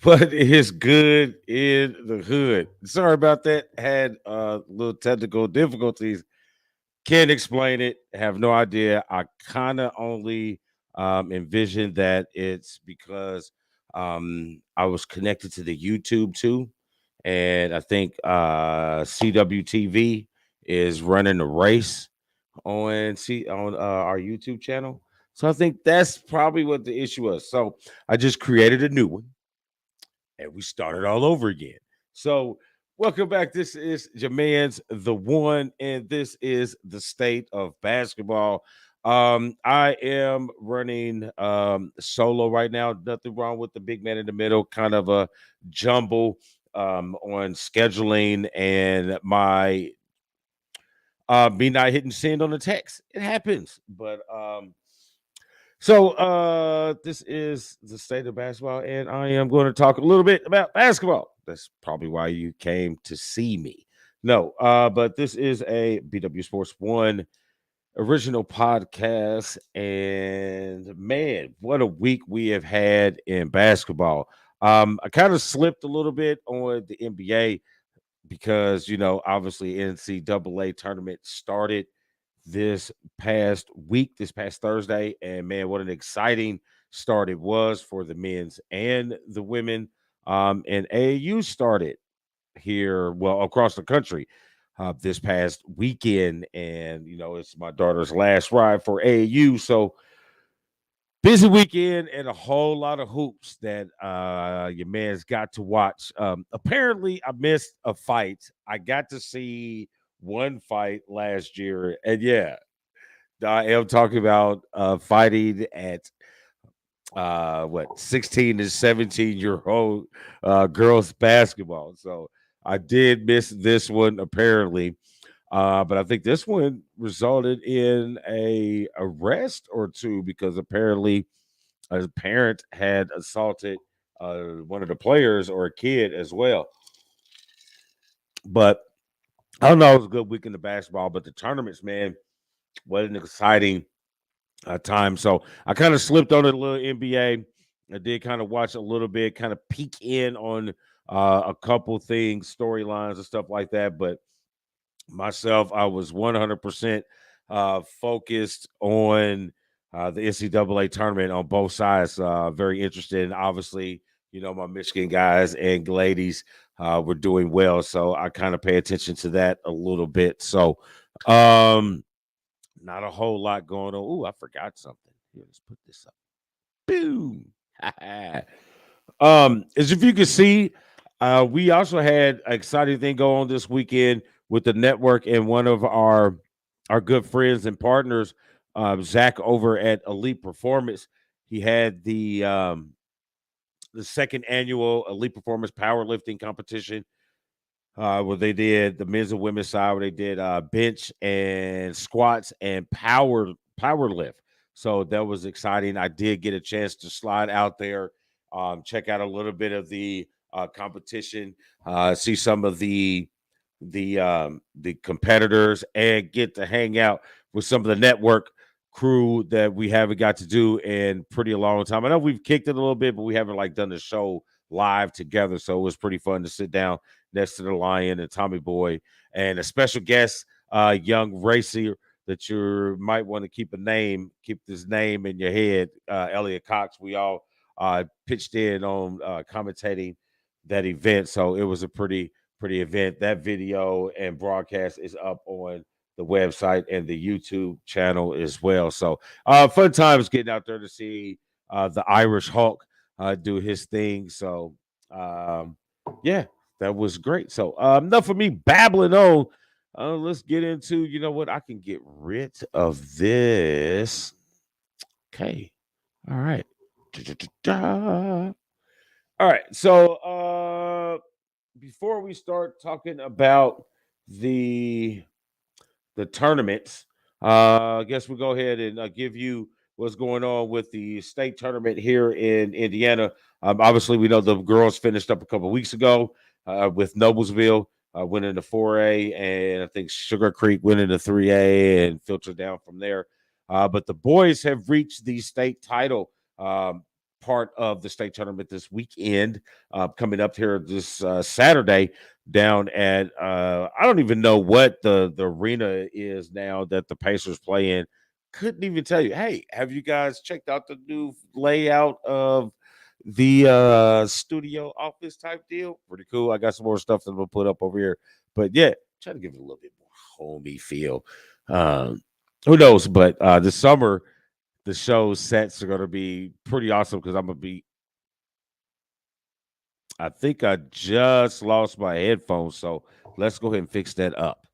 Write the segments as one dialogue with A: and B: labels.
A: but it's good in the hood. Sorry about that. Had little technical difficulties. Can't explain it. Have no idea. I kind of only envision that it's because I was connected to the YouTube too, and I think CWTV is running a race on our YouTube channel. So I think that's probably what the issue was. So I just created a new one and we started all over again. So, welcome back. This is your man's The One, and this is the state of basketball. I am running solo right now. Nothing wrong with the big man in the middle, kind of a jumble on scheduling and my me not hitting send on the text. It happens, but this is the state of basketball, and I am going to talk a little bit about basketball. That's probably why you came to see me. No, but this is a BW Sports One original podcast, and man, what a week we have had in basketball. I kind of slipped a little bit on the NBA because obviously NCAA tournament started this past week, this past Thursday, and man, what an exciting start it was for the men's and the women. And AAU started here, well, across the country this past weekend, and it's my daughter's last ride for AAU, so busy weekend and a whole lot of hoops that your man's got to watch. Apparently, I missed a fight. I got to see one fight last year, and yeah, I am talking about fighting at 16 to 17-year-old girls basketball. So I did miss this one apparently. But I think this one resulted in a arrest or two because apparently a parent had assaulted one of the players or a kid as well. But I don't know, it was a good weekend of basketball, but the tournaments, man, what an exciting time. So I kind of slipped on a little NBA. I did kind of watch a little bit, kind of peek in on a couple things, storylines and stuff like that. But myself, I was 100% focused on the NCAA tournament on both sides. Very interested. And obviously, my Michigan guys and ladies were doing well. So I kind of pay attention to that a little bit. So, not a whole lot going on. Ooh, I forgot something. Here, let's put this up. Boom. As if you can see, we also had an exciting thing go on this weekend with the network and one of our good friends and partners, Zach over at Elite Performance. He had the second annual Elite Performance powerlifting competition where they did the men's and women's side, where they did bench and squats and power lift. So that was exciting. I did get a chance to slide out there, check out a little bit of the competition, see some of the competitors, and get to hang out with some of the network crew that we haven't got to do in pretty a long time. I know we've kicked it a little bit, but we haven't done the show live together. So it was pretty fun to sit down next to the Lion and Tommy Boy and a special guest, young racer that you might want to keep this name in your head, Elliot Cox. We all pitched in on commentating that event. So it was a pretty event. That video and broadcast is up on the website and the YouTube channel as well. So fun times getting out there to see the Irish Hulk do his thing. So yeah, that was great. So enough of me babbling on. Let's get into, what, I can get rid of this. Okay. All right. All right. So before we start talking about the tournaments, I guess we'll go ahead and give you what's going on with the state tournament here in Indiana. Obviously, we know the girls finished up a couple of weeks ago with Noblesville winning the 4A, and I think Sugar Creek winning the 3A and filtered down from there. But the boys have reached the state title part of the state tournament this weekend, coming up here this Saturday down at I don't even know what the arena is now that the Pacers play in. Couldn't even tell you. Hey, have you guys checked out the new layout of the studio office type deal? Pretty cool. I got some more stuff that we'll put up over here. But yeah, try to give it a little bit more homey feel. Who knows? But this summer, the show sets are going to be pretty awesome because I'm going to be. I think I just lost my headphones, so let's go ahead and fix that up.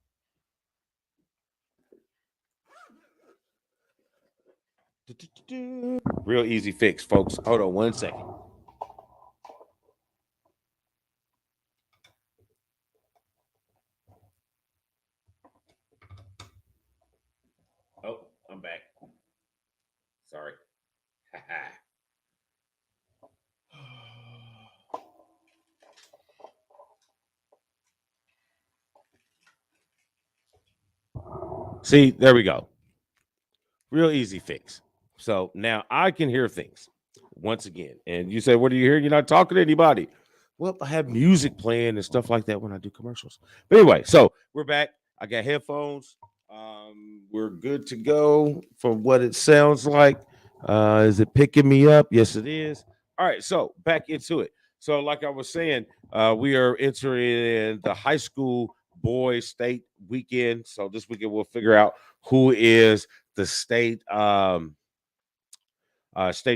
A: Real easy fix, folks. Hold on 1 second. Oh, I'm back. Sorry. See, there we go. Real easy fix. So now I can hear things once again. And you say, what do you hear? You're not talking to anybody. Well, I have music playing and stuff like that when I do commercials. But anyway, so we're back. I got headphones. We're good to go from what it sounds like. Is it picking me up? Yes, it is. All right, so back into it. So, like I was saying, we are entering the high school boys state weekend. So this weekend we'll figure out who is the state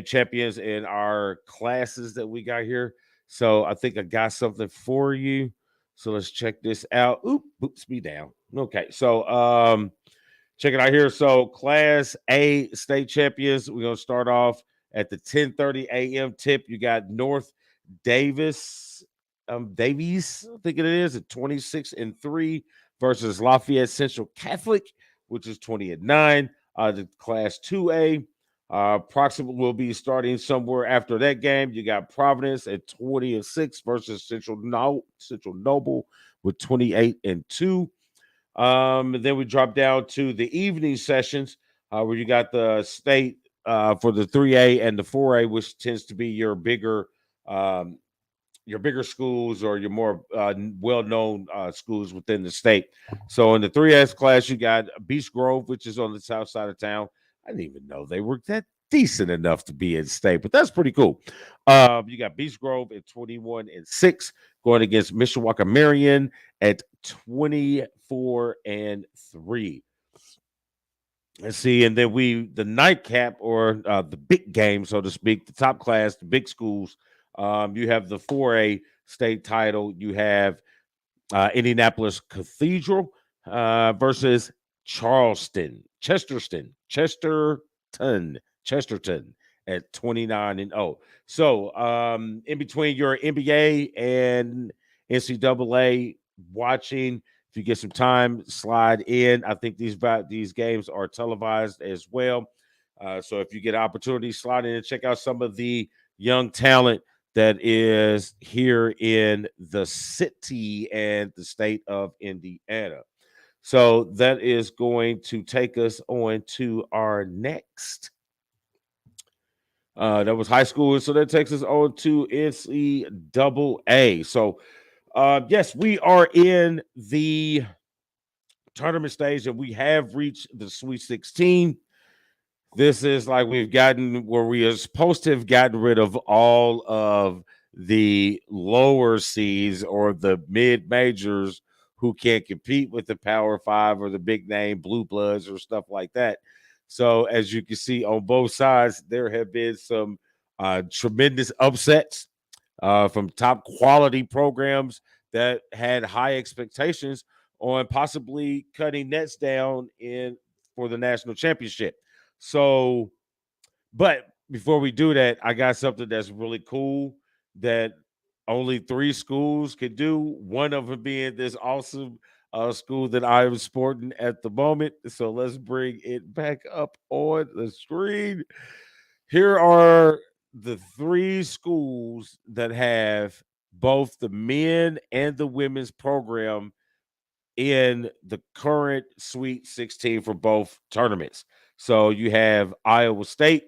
A: champions in our classes that we got here. So I think I got something for you. So let's check this out. Oop, boops me down. Okay, so check it out here. So Class A state champions. We're gonna start off at the 10:30 a.m. tip. You got North Davies, I think it is, at 26-3 versus Lafayette Central Catholic, which is 20-9. The Class 2A. Proximate will be starting somewhere after that game. You got Providence at 20-6 versus Central Noble with 28-2. And then we drop down to the evening sessions where you got the state for the 3A and the 4A, which tends to be your bigger schools or your more well-known schools within the state. So in the 3S class, you got Beach Grove, which is on the south side of town. I didn't even know they were that decent enough to be in state, but that's pretty cool. You got Beach Grove at 21-6 going against Mishawaka Marion at 24-3. Let's see, and then the nightcap or the big game, so to speak, the top class, the big schools. You have the 4A state title. You have Indianapolis Cathedral versus Chesterton at 29-0. So in between your NBA and NCAA watching, if you get some time, slide in. I think these games are televised as well. So if you get opportunity, slide in and check out some of the young talent that is here in the city and the state of Indiana. So that is going to take us on to our next. That was high school. So that takes us on to NCAA. So, yes, we are in the tournament stage and we have reached the Sweet 16. This is like we've gotten where we are supposed to have gotten rid of all of the lower seeds or the mid majors who can't compete with the Power Five or the big name Blue Bloods or stuff like that. So, as you can see on both sides, there have been some tremendous upsets from top quality programs that had high expectations on possibly cutting nets down in for the national championship. So, but before we do that, I got something that's really cool that only 3 schools can do. One of them being this awesome school that I am sporting at the moment. So let's bring it back up on the screen. Here are the 3 schools that have both the men and the women's program in the current Sweet 16 for both tournaments. So you have Iowa State,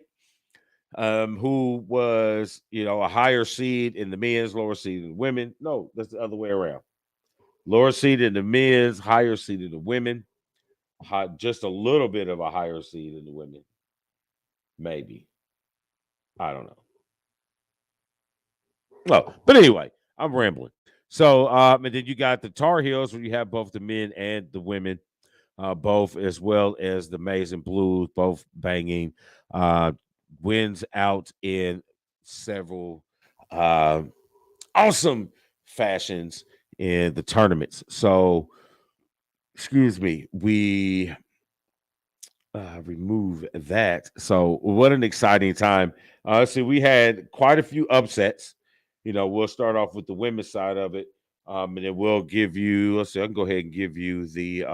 A: who was, a higher seed in the men's, lower seed in the women. No, that's the other way around. Lower seed in the men's, higher seed in the women. Just a little bit of a higher seed in the women, maybe. I don't know. Oh, but anyway, I'm rambling. So, and then you got the Tar Heels, where you have both the men and the women, both, as well as the Maize and Blues, both banging, uh, wins out in several uh, awesome fashions in the tournaments. So, excuse me, we remove that. So, what an exciting time. So, we had quite a few upsets. We'll start off with the women's side of it. And then we'll give you, let's see, I can go ahead and give you the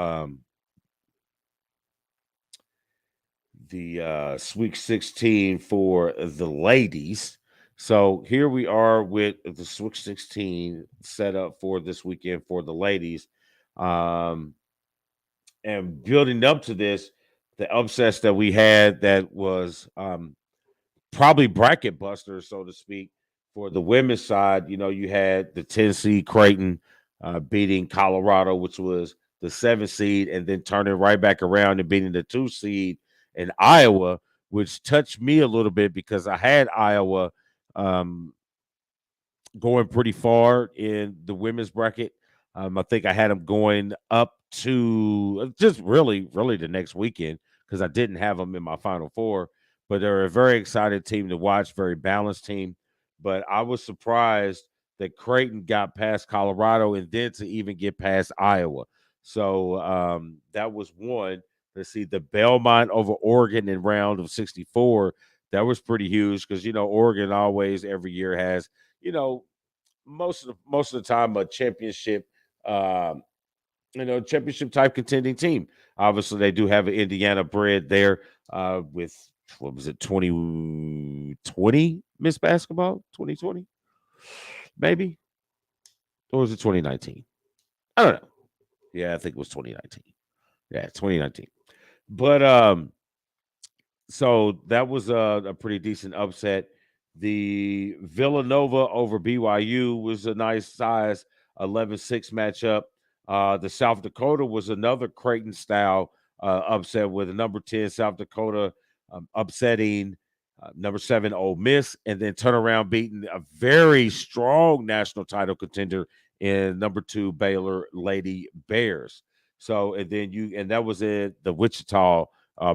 A: Sweet 16 for the ladies. So here we are with the Sweet 16 set up for this weekend for the ladies. Um, and building up to this, the upsets that we had that was probably bracket busters, so to speak, for the women's side. You had the 10 seed Creighton beating Colorado, which was the 7 seed, and then turning right back around and beating the 2 seed in Iowa, which touched me a little bit because I had Iowa um, going pretty far in the women's bracket. I think I had them going up to just really, really the next weekend because I didn't have them in my Final Four. But they're a very excited team to watch, very balanced team. But I was surprised that Creighton got past Colorado and then to even get past Iowa. So that was one. Let's see, the Belmont over Oregon in round of 64. That was pretty huge because Oregon always every year has you know most of the time a championship championship type contending team. Obviously they do have an Indiana bred there with what was it, 2020 Miss Basketball, 2020 maybe, or was it 2019? I don't know. Yeah, I think it was 2019. Yeah, 2019. But so that was a pretty decent upset. The Villanova over BYU was a nice size 11-6 matchup. The South Dakota was another Creighton style upset with a number 10 South Dakota upsetting number 7 Ole Miss, and then turn around beating a very strong national title contender in number 2 Baylor Lady Bears. So and that was in the Wichita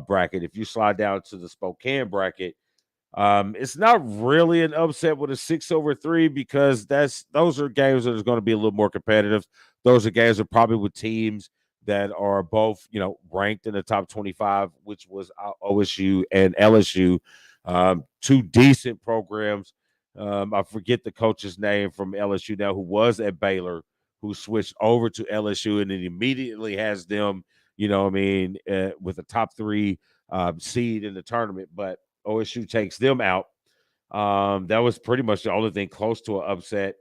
A: bracket. If you slide down to the Spokane bracket, it's not really an upset with a 6/3 because those are games that are going to be a little more competitive. Those are games that probably with teams that are both, ranked in the top 25, which was OSU and LSU, two decent programs. I forget the coach's name from LSU now, who was at Baylor, who switched over to LSU and then immediately has them, with a top 3 seed in the tournament. But OSU takes them out. That was pretty much the only thing close to an upset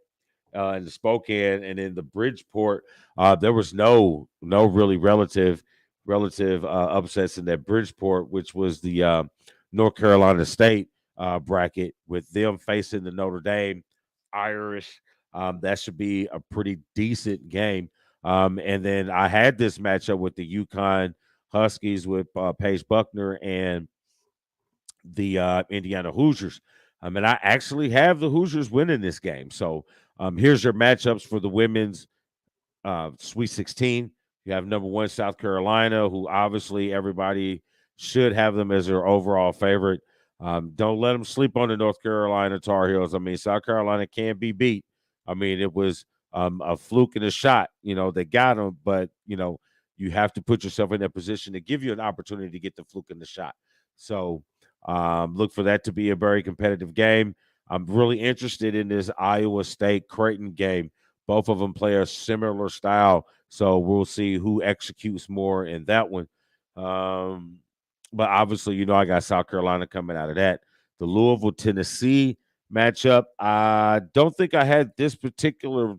A: in the Spokane, and in the Bridgeport. There was no really relative upsets in that Bridgeport, which was the North Carolina State bracket, with them facing the Notre Dame Irish. That should be a pretty decent game. And then I had this matchup with the UConn Huskies with Paige Buckner and the Indiana Hoosiers. And I actually have the Hoosiers winning this game. So here's your matchups for the women's Sweet 16. You have number 1 South Carolina, who obviously everybody should have them as their overall favorite. Don't let them sleep on the North Carolina Tar Heels. I mean, South Carolina can be beat. I mean, it was a fluke and a shot. They got them, but you have to put yourself in that position to give you an opportunity to get the fluke and the shot. So look for that to be a very competitive game. I'm really interested in this Iowa State Creighton game. Both of them play a similar style, so we'll see who executes more in that one. But obviously, I got South Carolina coming out of that. The Louisville Tennessee matchup. I don't think I had this particular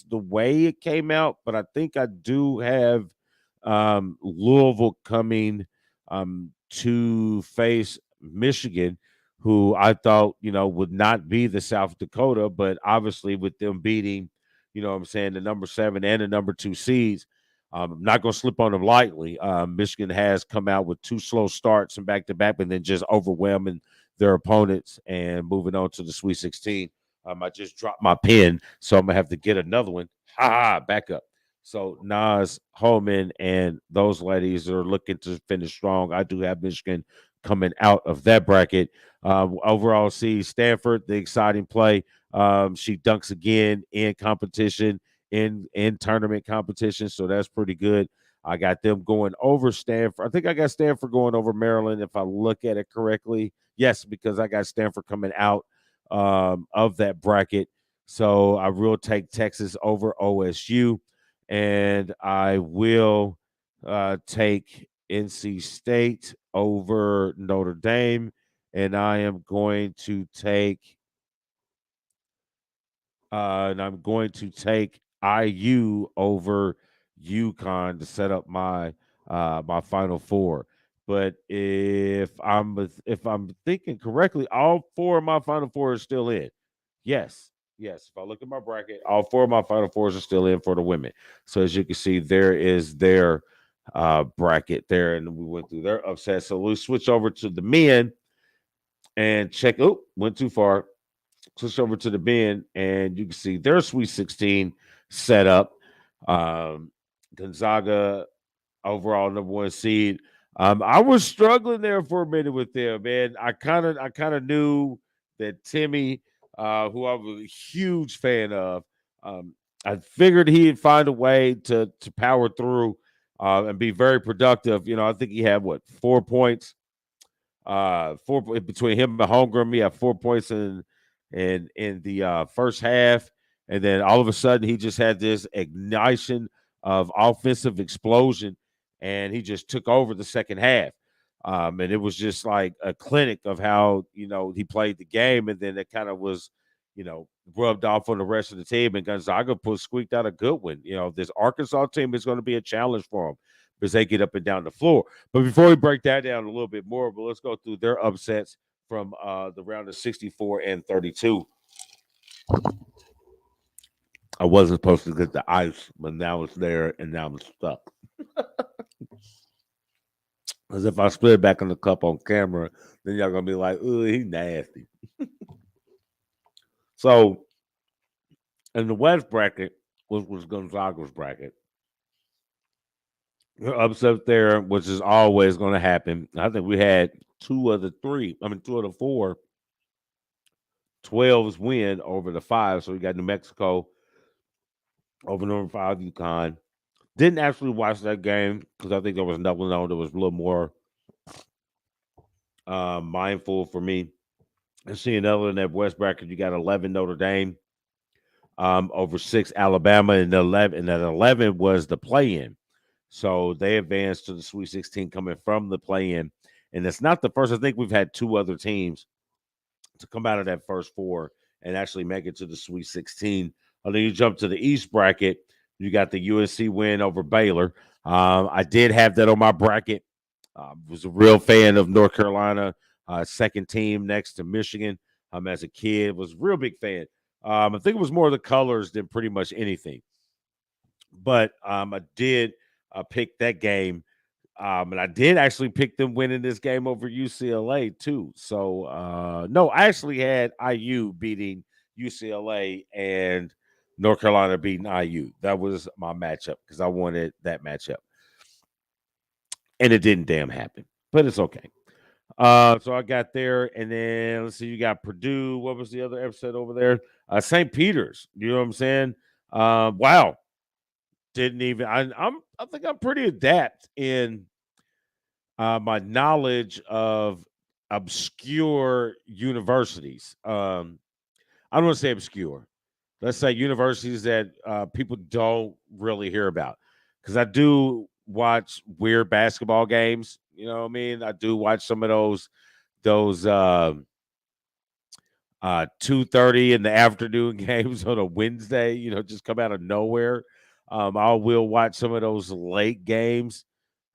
A: the way it came out, but I think I do have Louisville coming to face Michigan, who I thought, would not be the South Dakota, but obviously with them beating, what I'm saying, the number 7 and the number 2 seeds, I'm not going to slip on them lightly. Michigan has come out with 2 slow starts and back to back, and then just overwhelming their opponents and moving on to the Sweet 16. I just dropped my pen, so I'm gonna have to get another one. Ha ha, back up. So Nas, Holman, and those ladies are looking to finish strong. I do have Michigan coming out of that bracket. Overall, see Stanford, the exciting play. She dunks again in competition, in tournament competition, so that's pretty good. I got them going over Stanford. I think I got Stanford going over Maryland, if I look at it correctly. Yes, because I got Stanford coming out of that bracket. So I will take Texas over OSU, and I will take NC State over Notre Dame, and I am going to take IU over UConn to set up my Final Four. But if I'm thinking correctly, all 4 of my Final Four are still in. Yes, yes. If I look at my bracket, all 4 of my Final Fours are still in for the women. So as you can see, there is their bracket there, and we went through their upset. So we switch over to the men and check. Oh, went too far. Switch over to the men, and you can see their Sweet 16 set up. Gonzaga overall number 1 seed. I was struggling there for a minute with them, man. I kind of knew that Timmy, who I was a huge fan of, I figured he'd find a way to power through and be very productive. I think he had 4 points, 4 between him and Holmgren. He had 4 points in the first half, and then all of a sudden he just had this ignition of offensive explosion, and he just took over the second half. And it was just like a clinic of how he played the game, and then it kind of was rubbed off on the rest of the team. And Gonzaga squeaked out a good one. This Arkansas team is going to be a challenge for them because they get up and down the floor. But before we break that down a little bit more, but let's go through their upsets from the round of 64 and 32. I wasn't supposed to get the ice, but now it's there and now I'm stuck. Because if I split it back in the cup on camera, then y'all gonna be like, "Ooh, he's nasty." So, in the West bracket, which was Gonzaga's bracket, the upset there, which is always going to happen. I think we had 2 of the 4 12s win over the 5. So we got New Mexico over number 5 UConn. Didn't actually watch that game because I think there was another one that was a little more mindful for me. And seeing other than that West bracket, you got 11 Notre Dame over 6 Alabama, and 11 was the play-in. So they advanced to the Sweet 16 coming from the play-in. And it's not the first. I think we've had 2 other teams to come out of that first 4 and actually make it to the Sweet 16. And then you jump to the East bracket. You got the USC win over Baylor. I did have that on my bracket. Was a real fan of North Carolina, second team next to Michigan. As a kid, was a real big fan. I think it was more the colors than pretty much anything. But I did pick that game. And I did actually pick them winning this game over UCLA too. So no, I actually had IU beating UCLA and North Carolina beating IU. That was my matchup because I wanted that matchup. And it didn't damn happen. But it's okay. So I got there, and then let's see, you got Purdue. What was the other episode over there? St. Peter's. You know what I'm saying? Wow. Didn't even I think I'm pretty adept in my knowledge of obscure universities. I don't want to say obscure. Let's say universities that people don't really hear about. Because I do watch weird basketball games. You know what I mean? I do watch some of those 2:30 in the afternoon games on a Wednesday, just come out of nowhere. I will watch some of those late games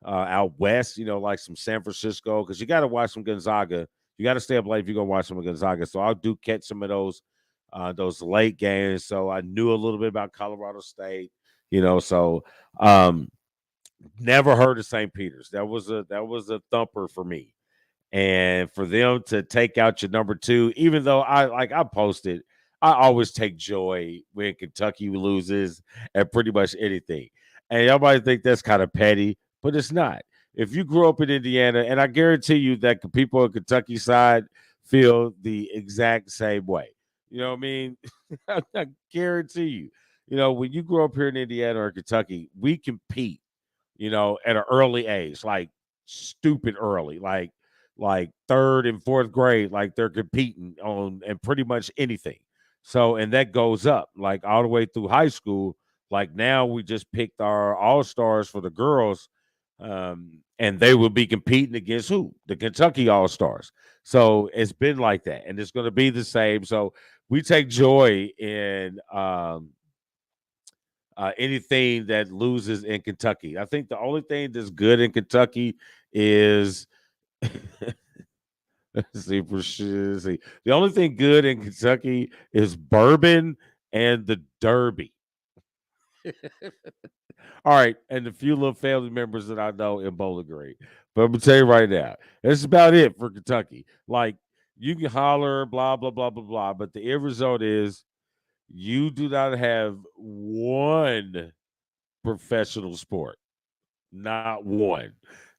A: out west, like some San Francisco, because you got to watch some Gonzaga. You got to stay up late if you're gonna watch some of Gonzaga. So I do catch some of those late games. So I knew a little bit about Colorado State, So um, never heard of St. Peter's. That was a thumper for me. And for them to take out your number two, even though I posted, I always take joy when Kentucky loses at pretty much anything. And everybody think that's kind of petty, but it's not. If you grew up in Indiana, and I guarantee you that the people on Kentucky side feel the exact same way. You know what I mean? I guarantee you. When you grow up here in Indiana or Kentucky, we compete, at an early age, like stupid early, like third and fourth grade, like they're competing on and pretty much anything. So, and that goes up like all the way through high school. Like now, we just picked our all stars for the girls, and they will be competing against who? The Kentucky All Stars. So it's been like that, and it's going to be the same. So we take joy in anything that loses in Kentucky. I think the only thing that's good in Kentucky is see for sure. See, the only thing good in Kentucky is bourbon and the Derby. All right, and the few little family members that I know in Bowling Green. But I'm gonna tell you right now, that's about it for Kentucky. Like you can holler, blah blah blah blah blah, but the end result is you do not have one professional sport. Not one.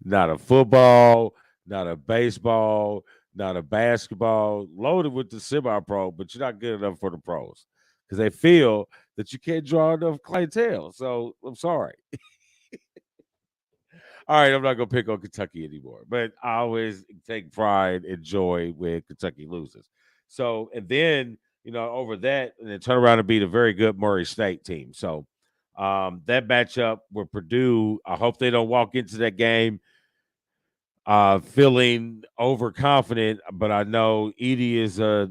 A: Not a football, not a baseball, not a basketball. Loaded with the semi-pro, but you're not good enough for the pros because they feel that you can't draw enough clientele. So I'm sorry. All right, I'm not gonna pick on Kentucky anymore, but I always take pride and joy when Kentucky loses. So, and then over that, and then turn around and beat a very good Murray State team. So, that matchup with Purdue, I hope they don't walk into that game feeling overconfident. But I know Edie is a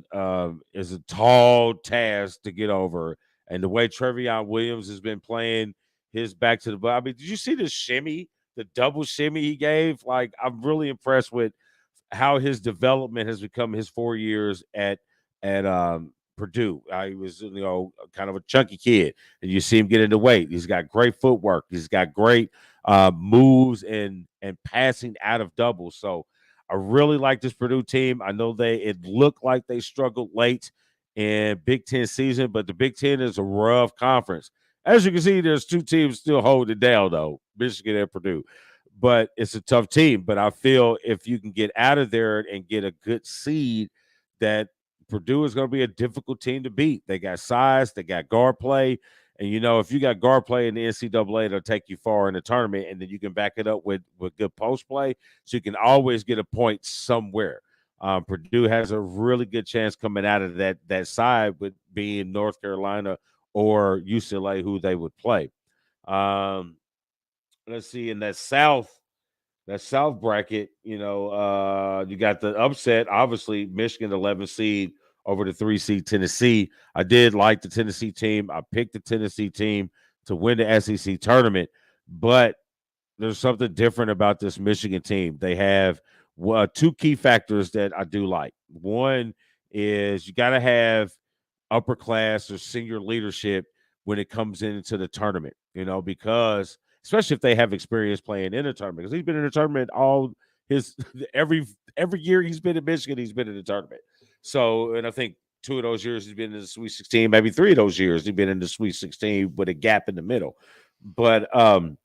A: tall task to get over, and the way Trevion Williams has been playing his back to the butt. I mean, did you see the shimmy, the double shimmy he gave? Like, I'm really impressed with how his development has become his 4 years at Purdue. He was kind of a chunky kid, and you see him get into weight. He's got great footwork. He's got great moves and passing out of doubles. So I really like this Purdue team. I know it looked like they struggled late in Big Ten season, but the Big Ten is a rough conference. As you can see, there's two teams still holding it down, though, Michigan and Purdue. But it's a tough team. But I feel if you can get out of there and get a good seed, that Purdue is going to be a difficult team to beat. They got size, they got guard play. And if you got guard play in the NCAA, it'll take you far in the tournament, and then you can back it up with good post play, so you can always get a point somewhere. Purdue has a really good chance coming out of that side with being North Carolina or UCLA, who they would play. Let's see, in that South bracket, you got the upset, obviously Michigan 11 seed over the 3 seed Tennessee. I did like the Tennessee team. I picked the Tennessee team to win the SEC tournament, but there's something different about this Michigan team. They have two key factors that I do like. One is you got to have upper class or senior leadership when it comes into the tournament, because especially if they have experience playing in a tournament, because he's been in a tournament all his every year he's been in Michigan, he's been in the tournament. So, and I think 2 of those years he's been in the Sweet 16, maybe 3 of those years he's been in the Sweet 16 with a gap in the middle. But and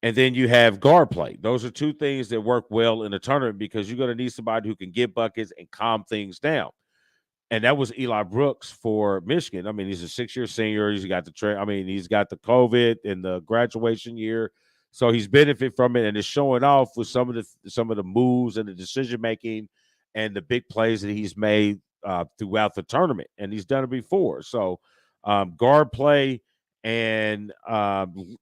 A: then you have guard play. Those are two things that work well in a tournament because you're going to need somebody who can get buckets and calm things down. And that was Eli Brooks for Michigan. I mean, he's a 6-year senior. He's got he's got the COVID and the graduation year, so he's benefited from it and is showing off with some of the moves and the decision making and the big plays that he's made throughout the tournament. And he's done it before. So guard play and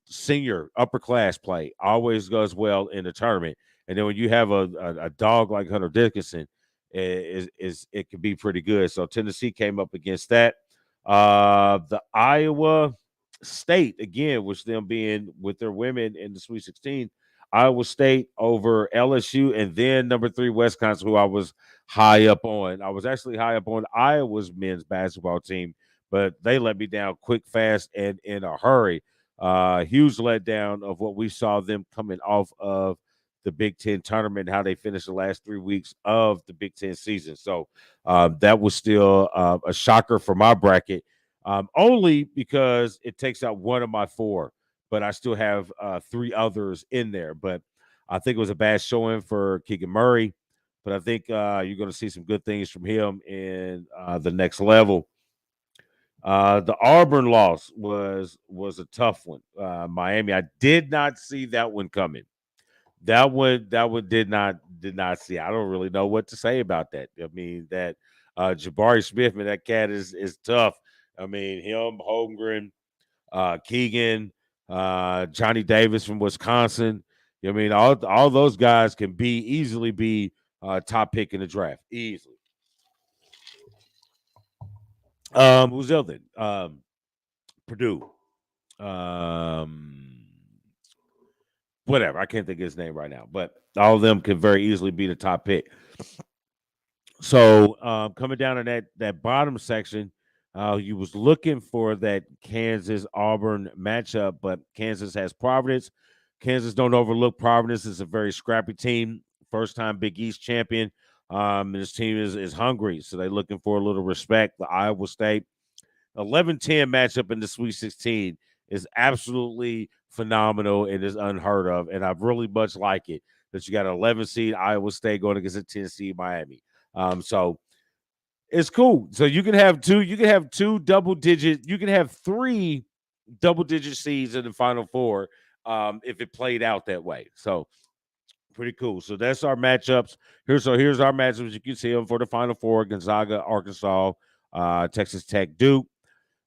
A: senior upper class play always goes well in the tournament. And then when you have a dog like Hunter Dickinson, it can be pretty good. So Tennessee came up against that. The Iowa State, again, which them being with their women in the Sweet 16, Iowa State over LSU, and then number 3 Wisconsin, who I was high up on. I was actually high up on Iowa's men's basketball team, but they let me down quick, fast, and in a hurry. Huge letdown of what we saw them coming off of the Big Ten tournament, how they finished the last 3 weeks of the Big Ten season. So that was still a shocker for my bracket, only because it takes out one of my 4, but I still have 3 others in there. But I think it was a bad showing for Keegan Murray, but I think you're going to see some good things from him in the next level. The Auburn loss was a tough one. Miami, I did not see that one coming. That one did not see. I don't really know what to say about that. I mean, that Jabari Smith, man, that cat is tough. I mean, him, Holmgren, Keegan, Johnny Davis from Wisconsin. I mean, all those guys can easily be top pick in the draft. Easily. Who's the other? Purdue. Whatever. I can't think of his name right now, but all of them could very easily be the top pick. So coming down in that bottom section, you was looking for that Kansas Auburn matchup, but Kansas has Providence. Kansas don't overlook Providence. It's a very scrappy team. First time Big East champion. And this team is hungry, so they're looking for a little respect. The Iowa State 11-10 matchup in the Sweet 16 is absolutely phenomenal and is unheard of, and I really much like it that you got an 11 seed Iowa State going against a 10 seed Miami. So it's cool. So you can have two double digit, you can have 3 double digit seeds in the Final Four if it played out that way. So pretty cool. So that's our matchups. Here's our matchups. You can see them for the Final Four: Gonzaga, Arkansas, Texas Tech, Duke,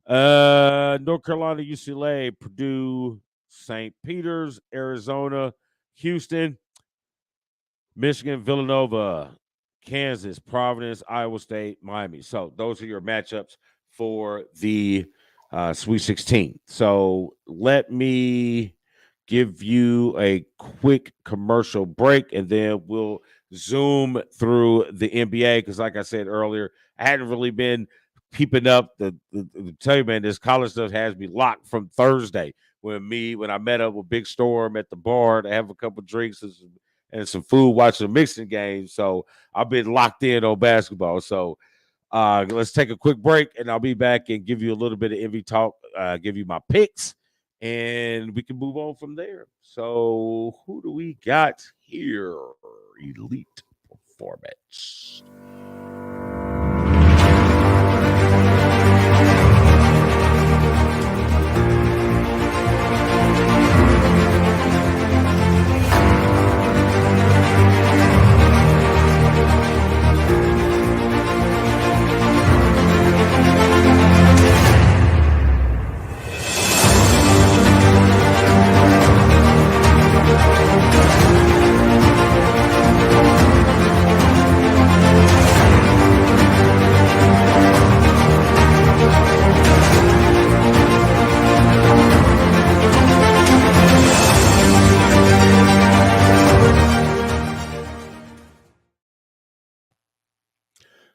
A: North Carolina, UCLA, Purdue, St. Peter's, Arizona, Houston, Michigan, Villanova, Kansas, Providence, Iowa State, Miami. So those are your matchups for the Sweet 16. So let me give you a quick commercial break, and then we'll zoom through the NBA because, like I said earlier, I hadn't really been keeping up. The tell you, man, this college stuff has me locked from Thursday when I met up with Big Storm at the bar to have a couple drinks and some food, watching a mixing game. So I've been locked in on basketball. So let's take a quick break, and I'll be back and give you a little bit of MV talk, give you my picks, and we can move on from there. So who do we got here? Elite Performance.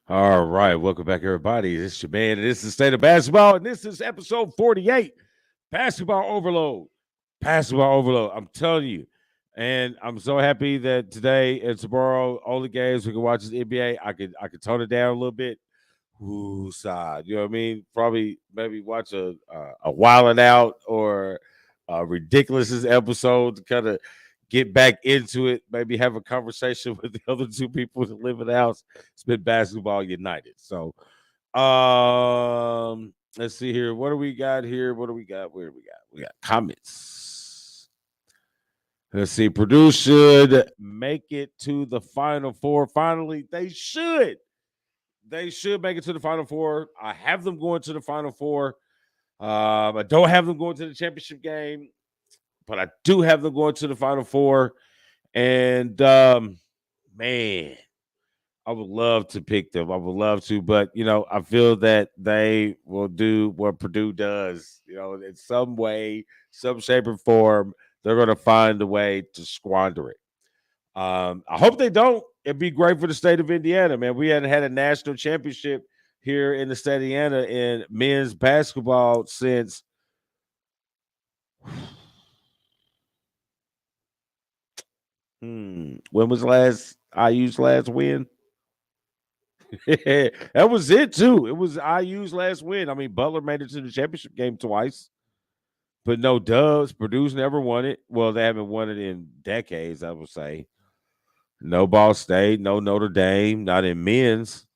A: All right, welcome back, everybody. This is your man, and this is the State of Basketball, and this is episode 48, Basketball Overload. Basketball Overload. I'm telling you, and I'm so happy that today and tomorrow, all the games we can watch is NBA. I could tone it down a little bit. Ooh, side. You know what I mean? Probably maybe watch a Wild 'N Out or a Ridiculous episode to kind of get back into it. Maybe have a conversation with the other 2 people that live in the house. It's been basketball united. So, let's see here. What do we got here? What do we got? Where do we got? We got comments. Let's see. Purdue should make it to the Final Four. Finally, they should. They should make it to the Final Four. I have them going to the Final Four. I don't have them going to the championship game, but I do have them going to the Final Four. And man, I would love to pick them. I would love to, but I feel that they will do what Purdue does. In some way, some shape or form, they're going to find a way to squander it. I hope they don't. It'd be great for the state of Indiana, man. We hadn't had a national championship here in the state of Indiana in men's basketball since when was last IU's last win? That was it too. It was IU's last win. I mean, Butler made it to the championship game twice, but no dubs. Purdue's never won it. Well, they haven't won it in decades, I would say. No Ball State, no Notre Dame, not in men's.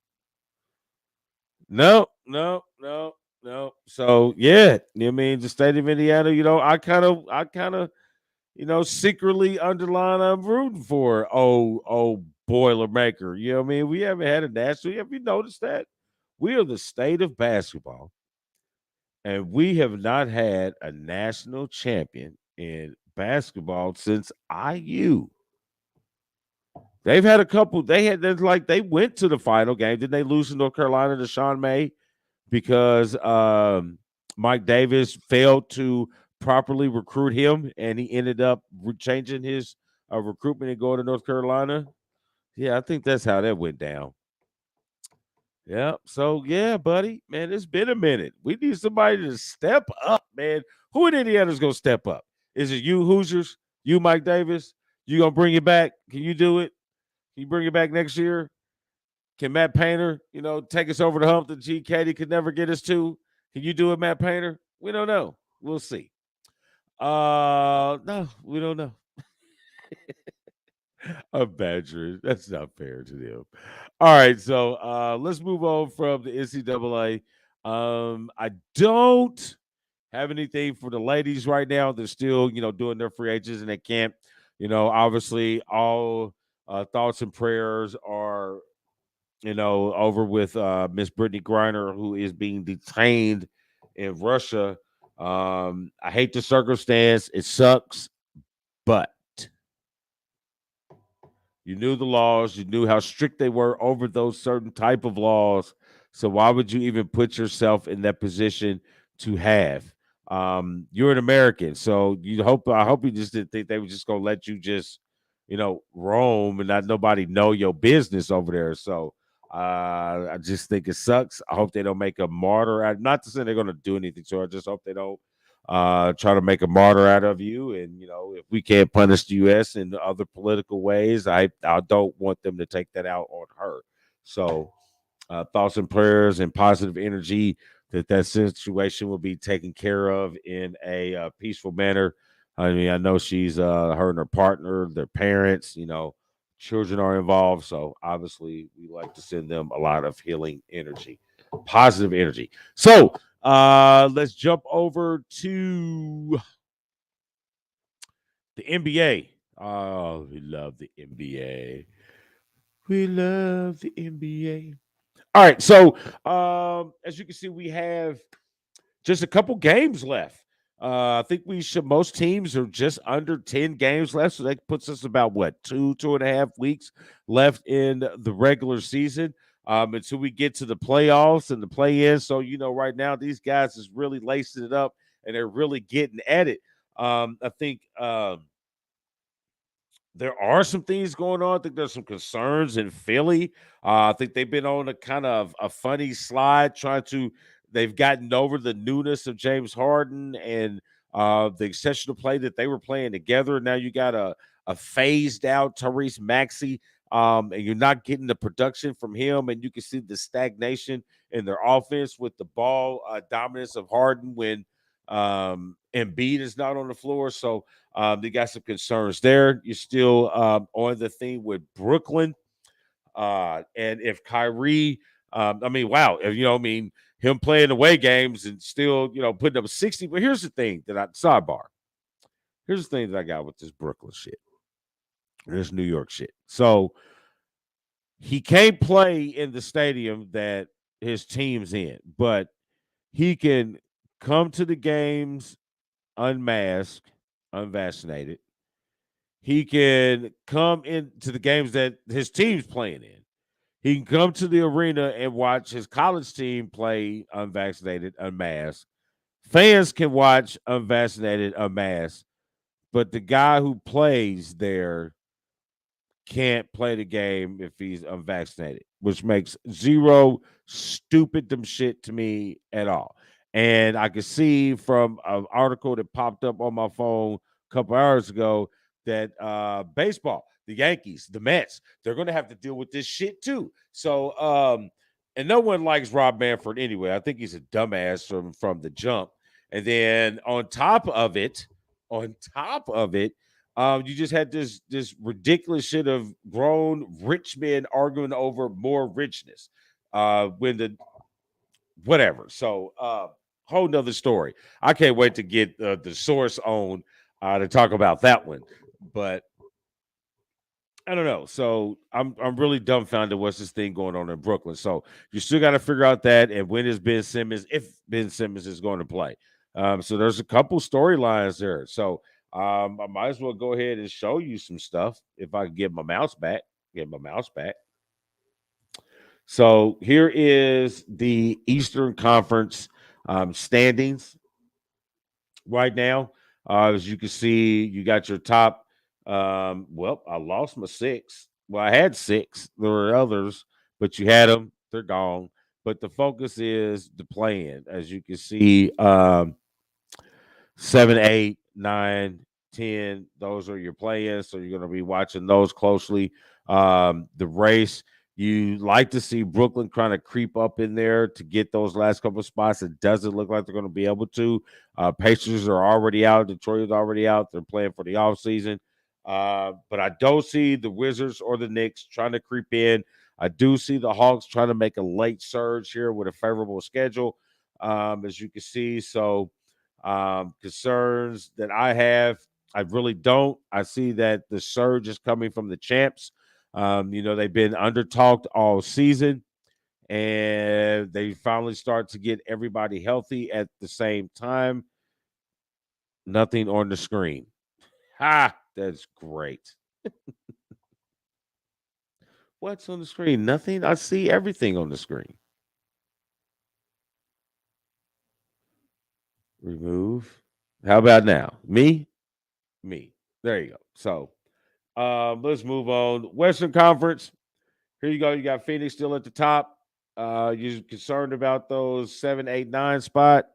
A: No, no, no, no. So yeah, I mean, the state of Indiana, I kind of, secretly underline I'm rooting for old Boilermaker. You know what I mean? We haven't had a national. Have you noticed that? We are the state of basketball, and we have not had a national champion in basketball since IU. They've had a couple. They went to the final game. Didn't they lose to North Carolina to Sean May because Mike Davis failed to properly recruit him, and he ended up changing his recruitment and going to North Carolina? Yeah, I think that's how that went down. Yeah. So yeah, buddy, man, it's been a minute. We need somebody to step up, man. Who in Indiana's gonna step up? Is it you, Hoosiers? You, Mike Davis? You gonna bring it back? Can you do it? Can you bring it back next year? Can Matt Painter, take us over the hump that G. Katie could never get us to? Can you do it, Matt Painter? We don't know. We'll see. No, we don't know. A Badger. That's not fair to them. All right, so let's move on from the NCAA. I don't have anything for the ladies right now. They're still, doing their free agents and they can't. Obviously, all thoughts and prayers are, over with Miss Brittany Griner, who is being detained in Russia. I hate the circumstance. It sucks, but you knew the laws. You knew how strict they were over those certain type of laws. So why would you even put yourself in that position to have? You're an American, so I hope you just didn't think they were just gonna let you just, roam and not nobody know your business over there. So I just think it sucks. I hope they don't make a martyr out. Not to say they're gonna do anything to her. I just hope they don't try to make a martyr out of you. And if we can't punish the U.S. in other political ways, I don't want them to take that out on her. So thoughts and prayers and positive energy that situation will be taken care of in a peaceful manner. I mean, I know she's her and her partner, their parents, children are involved. So obviously, we like to send them a lot of healing energy, positive energy. So let's jump over to the NBA. Oh, we love the NBA. We love the NBA. All right, so as you can see, we have just a couple games left. I think most teams are just under 10 games left. So that puts us about what, 2.5 weeks left in the regular season. Until we get to the playoffs and the play-in. So, right now these guys is really lacing it up and they're really getting at it. I think there are some things going on. I think there's some concerns in Philly. I think they've been on a kind of a funny slide they've gotten over the newness of James Harden and the exceptional play that they were playing together. Now you got a phased out Tyrese Maxey, and you're not getting the production from him, and you can see the stagnation in their offense with the ball dominance of Harden when Embiid is not on the floor. So they got some concerns there. You're still on the thing with Brooklyn. And if Kyrie, wow, him playing away games and still, putting up 60. But here's the thing sidebar. Here's the thing that I got with this Brooklyn shit, this New York shit. So he can't play in the stadium that his team's in, but he can come to the games unmasked, unvaccinated. He can come into the games that his team's playing in. He can come to the arena and watch his college team play unvaccinated, unmasked. Fans can watch unvaccinated, unmasked. but the guy who plays there can't play the game if he's unvaccinated, which makes zero stupid dumb shit to me at all. And I could see from an article that popped up on my phone a couple hours ago that baseball, the Yankees, the Mets, they're going to have to deal with this shit too. So, and no one likes Rob Manfred anyway. I think he's a dumbass from the jump. And then on top of it, you just had this ridiculous shit of grown rich men arguing over more richness. When the whatever. So whole nother story. I can't wait to get the source on to talk about that one. But I don't know. So I'm really dumbfounded what's this thing going on in Brooklyn. So you still got to figure out that and when is Ben Simmons, if Ben Simmons is going to play. So there's a couple storylines there. So I might as well go ahead and show you some stuff if I can get my mouse back. Get my mouse back. So here is the Eastern Conference standings right now. As you can see, you got your top. Well, I lost my six. Well, I had six. There were others, but you had them. They're gone. But the focus is the play-in. As you can see, 7, 8, 9, 10. Those are your play-ins. So you're going to be watching those closely. The race. You like to see Brooklyn trying to creep up in there to get those last couple of spots. It doesn't look like they're going to be able to. Pacers are already out. Detroit is already out. They're playing for the offseason. But I don't see the Wizards or the Knicks trying to creep in. I do see the Hawks trying to make a late surge here with a favorable schedule, as you can see. So concerns that I really don't. I see that the surge is coming from the champs. They've been under talked all season, and they finally start to get everybody healthy at the same time. Nothing on the screen. Ha! That's great. What's on the screen? Nothing. I see everything on the screen. Remove. How about now? Me? Me. There you go. So let's move on. Western Conference. Here you go. You got Phoenix still at the top. You're concerned about those 7, 8, 9 spot.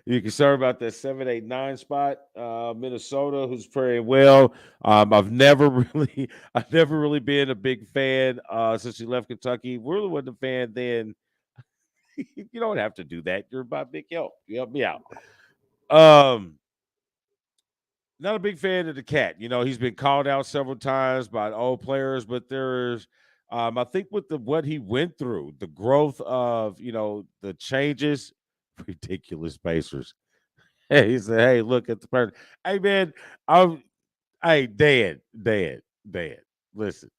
A: You're concerned about that 7, 8, 9 spot. Minnesota, who's playing well. I've never really been a big fan since he left Kentucky. Really wasn't a fan then. You don't have to do that. You're my big help. You help me out. Not a big fan of the cat. He's been called out several times by old players, but there's I think with what he went through, the growth of the changes, ridiculous Pacers. Hey, he said, "Hey, look at the person. Hey, man, hey, Dan. Listen,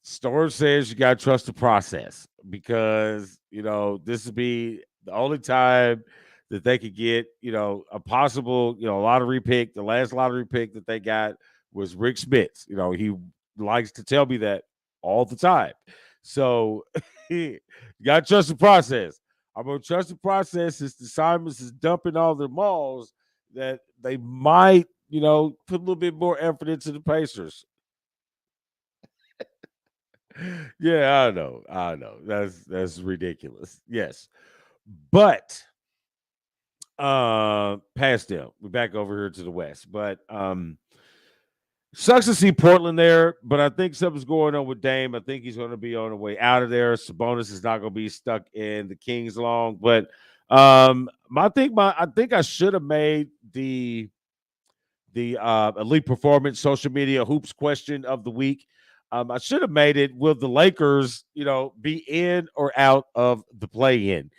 A: Storm says you got to trust the process because this would be the only time that they could get a possible lottery pick. The last lottery pick that they got was Rick Smits. He likes to tell me that all the time. So you got to trust the process. I'm gonna trust the process since the Simons is dumping all their malls that they might put a little bit more effort into the Pacers. Yeah, I know. That's ridiculous. Yes. But past them. We're back over here to the west. But sucks to see Portland there, but I think something's going on with Dame. I think he's going to be on the way out of there. Sabonis is not going to be stuck in the Kings long. But I think I should have made the Elite Performance social media hoops question of the week. I should have made it. Will the Lakers, be in or out of the play-in?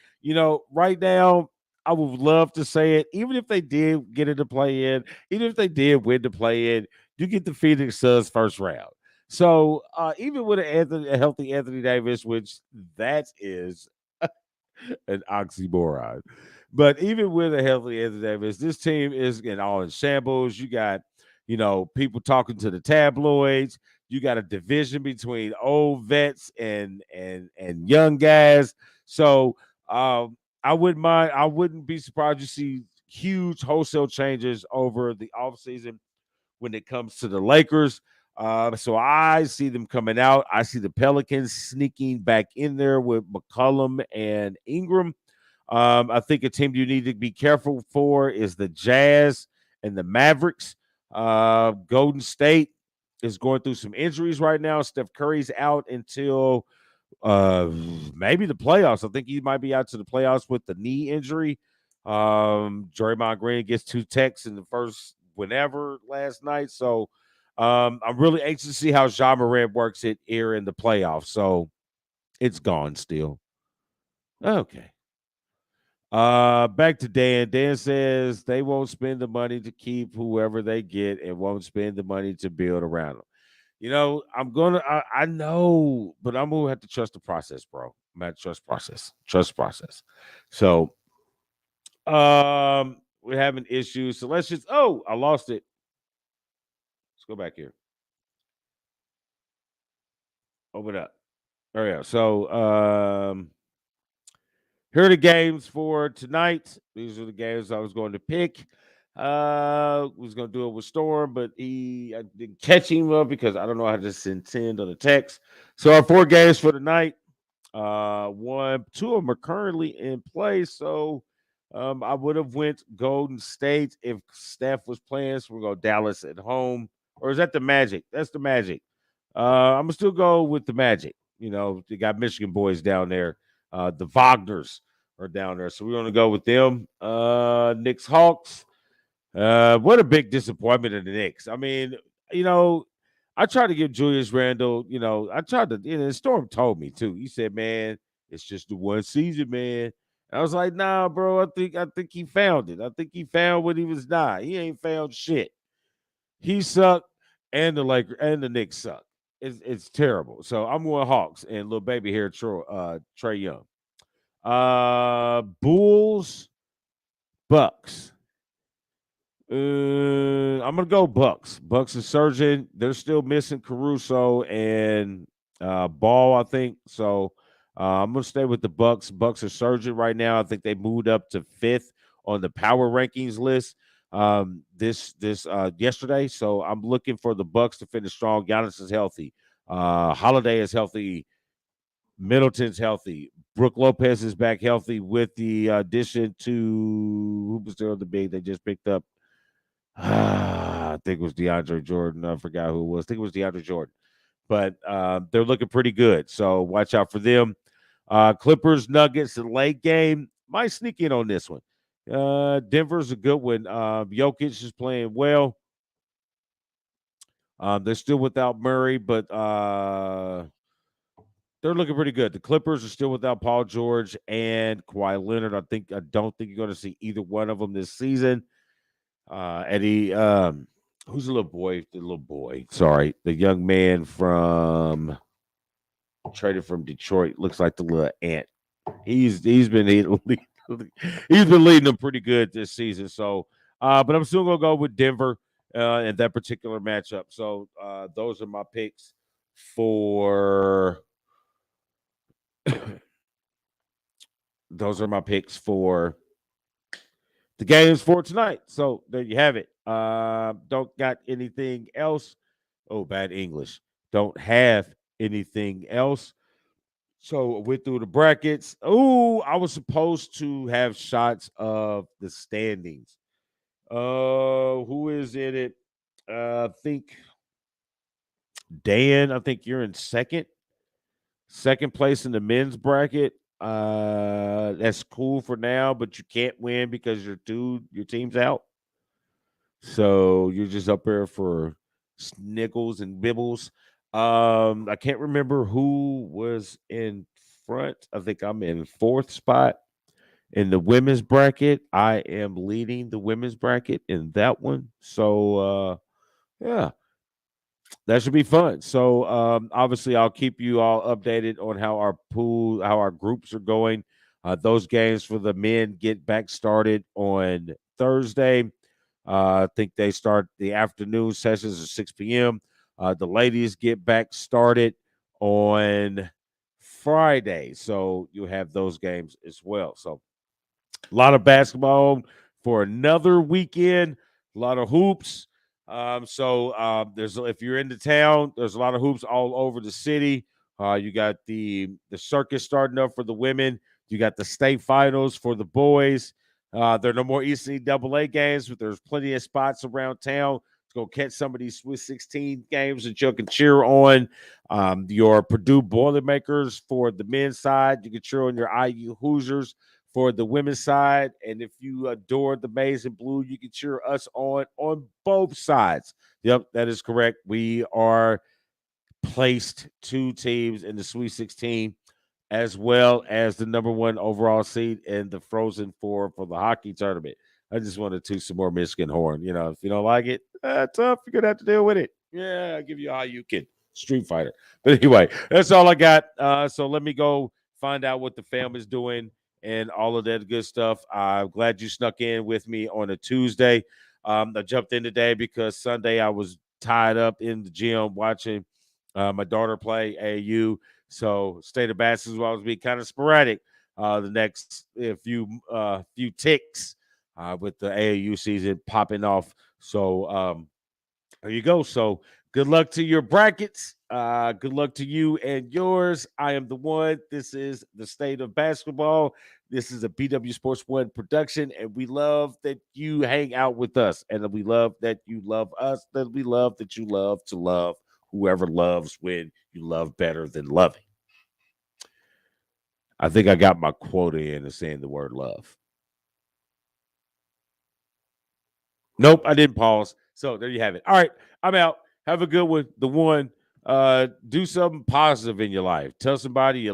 A: Right now, I would love to say it. Even if they did get into play-in, even if they did win the play-in, you get the Phoenix Suns first round. So even with a healthy Anthony Davis, which that is an oxymoron. But even with a healthy Anthony Davis, this team is in shambles. You got, people talking to the tabloids. You got a division between old vets and young guys. So I wouldn't mind. I wouldn't be surprised to see huge wholesale changes over the offseason when it comes to the Lakers. So I see them coming out. I see the Pelicans sneaking back in there with McCollum and Ingram. I think a team you need to be careful for is the Jazz and the Mavericks. Golden State is going through some injuries right now. Steph Curry's out until maybe the playoffs. I think he might be out to the playoffs with the knee injury. Draymond Green gets 2 techs in the first whenever last night. So I'm really anxious to see how Ja Morant works it here in the playoffs. So it's gone still. Okay. Back to Dan. Dan says they won't spend the money to keep whoever they get and won't spend the money to build around them. I know, but I'm gonna have to trust the process, bro. I'm gonna trust process. Trust process. So we're having issues. So let's just I lost it. Let's go back here. Open up. There we go. So here are the games for tonight. These are the games I was going to pick. Was going to do it with Storm, but I didn't catch him up because I don't know how to send on the text. So our 4 games for tonight. 2 of them are currently in play. So I would have went Golden State if Steph was playing. So we're going to Dallas at home. Or is that the Magic? That's the Magic. I'm gonna still go with the Magic. You know, they got Michigan boys down there. The Wagners are down there, so we're gonna go with them. Knicks Hawks. What a big disappointment in the Knicks. I mean, you know, I tried to give Julius Randle. I tried to. Storm told me too. He said, "Man, it's just the one season, man." And I was like, "Nah, bro. I think he found it. I think he found what he was not. He ain't found shit. He sucked, and the Lakers and the Knicks suck. It's terrible. So I'm going Hawks and little baby here, Trey Young. Bulls, Bucks. I'm gonna go Bucks. Bucks are surging. They're still missing Caruso and Ball, I think. So I'm gonna stay with the Bucks. Bucks are surging right now. I think they moved up to 5th on the power rankings list this yesterday. So I'm looking for the Bucks to finish strong. Giannis is healthy. Holiday is healthy. Middleton's healthy. Brooke Lopez is back healthy with the addition to who was there on the big they just picked up. I think it was DeAndre Jordan. I forgot who it was. I think it was DeAndre Jordan. But they're looking pretty good. So watch out for them. Clippers, Nuggets, the late game. Might sneak in on this one. Denver's a good one. Jokic is playing well. They're still without Murray, but they're looking pretty good. The Clippers are still without Paul George and Kawhi Leonard. I don't think you're going to see either one of them this season. Eddie, who's the little boy? The little boy. Sorry, the young man from traded from Detroit. Looks like the little ant. He's been he's been leading them pretty good this season. So, but I'm still gonna go with Denver in that particular matchup. So those are my picks for. Those are my picks for the games for tonight. So there you have it. Don't got anything else. Oh, bad English. Don't have anything else. So went through the brackets. Oh, I was supposed to have shots of the standings. Who is in it? I think Dan. I think you're in second place in the men's bracket. That's cool for now, but you can't win because your team's out. So you're just up there for snickles and bibbles. I can't remember who was in front. I think I'm in 4th spot in the women's bracket. I am leading the women's bracket in that one. So yeah, that should be fun. So obviously I'll keep you all updated on how our groups are going. Those games for the men get back started on Thursday. I think they start the afternoon sessions at 6 p.m. The ladies get back started on Friday. So you have those games as well. So a lot of basketball for another weekend. A lot of hoops. There's, if you're in the town, there's a lot of hoops all over the city. You got the circus starting up for the women. You got the state finals for the boys. There are no more NCAA games, but there's plenty of spots around town to go catch some of these Sweet 16 games that you can cheer on. Your Purdue Boilermakers for the men's side. You can cheer on your IU Hoosiers for the women's side. And if you adore the maize and blue, you can cheer us on both sides. Yep, that is correct. We are placed 2 teams in the Sweet 16, as well as the number 1 overall seed in the Frozen Four for the hockey tournament. I just want to toot some more Michigan horn. If you don't like it, tough. You're gonna have to deal with it. Yeah, I'll give you how you can. Street Fighter. But anyway, that's all I got. So let me go find out what the family's doing and all of that good stuff. I'm glad you snuck in with me on a Tuesday. I jumped in today because Sunday I was tied up in the gym watching my daughter play AAU. So state of basketball was being kind of sporadic. The next few ticks with the AAU season popping off. So there you go. So good luck to your brackets. Good luck to you and yours. I am the one. This is the state of basketball. This is a BW Sports One production, and we love that you hang out with us, and we love that you love us. That we love that you love to love whoever loves when you love better than loving. I think I got my quota in of saying the word love. Nope, I didn't pause. So there you have it. All right, I'm out. Have a good one. The one. Do something positive in your life. Tell somebody you